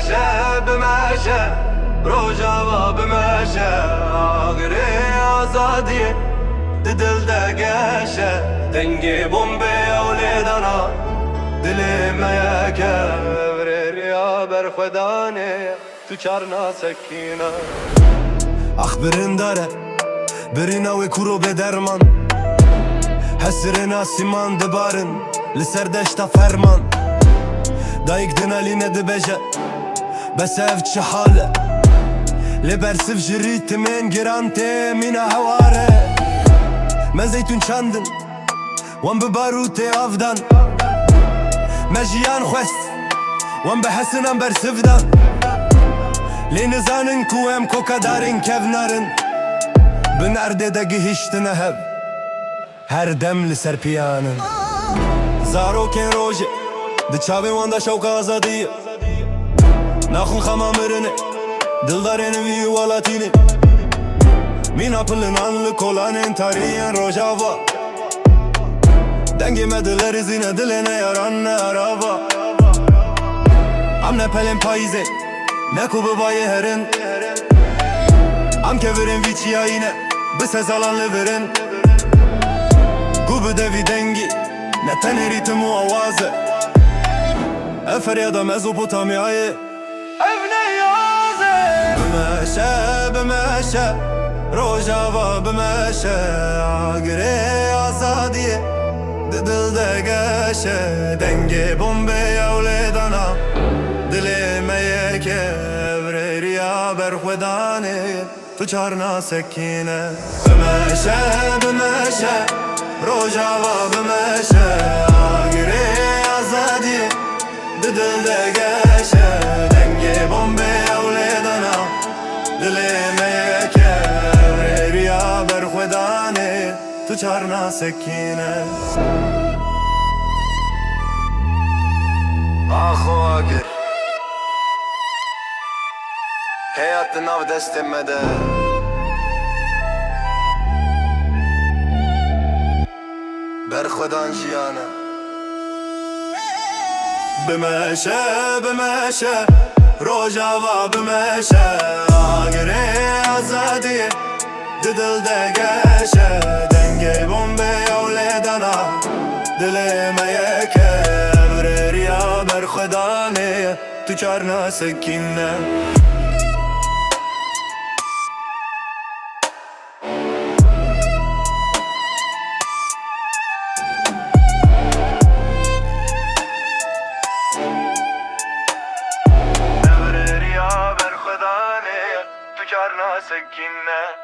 بمشى بمشى روجاوا بمشى آغري آزادي دل دقاشة دنگي بومبي وليدنا دلي ما يكبر يا برخداني تشارنا سكينة أخبرن داره برينا وكورو بدرمان حسرنا سيمان دبارن لسردشتا فرمان دايك دنالينا دبجة بس افت شحالة لبرسف جريت من جرانتي مينا هواره ما زيتون شاندن وان بباروتي افدان ما جيان خست وان بحسنم برسفدان لنزانن كوام كوكا دارن كفنارن بنرده دا گهشتن هب هر دم لسر پیانن زارو کن روژه ده چاوه واندا شوق آزادیه ناخون خمامرنه دلدارن وی والاتینه مینا پلن انل کولانن تاریین روژاوا دنگی مدلر زینه دلنه یاران عربا ام نپلن پاییزه نکو ببایه هرن ام که ورن ویچی آینه بسه زالان لورن گو بده وی دنگی نتن ریتم و آوازه افریادا مزوپوتامیای ابنه یازه بمشه بمشه روجاوا بمشه آگره آزادیه دل دگشه دنگ بومبه اولیدانا دلی میکه بریا برخودانه تو چارنا سکینه بمشه بمشه روجاوا بمشه آگره آزادیه دل دگشه دنگ بومبه اولیدانا دلی میکه بریا برخودانه تو چارنا سکینه آخو آگر hayat nav destemede برخودان جیانه بمشه بمشه روجاوا بمشه آگره آزادیه دل دگشه دنگ بومبه اولیدانا دل میکه بریا برخودانه تو چارنا سکینه برخودانه تو چارنا سکینه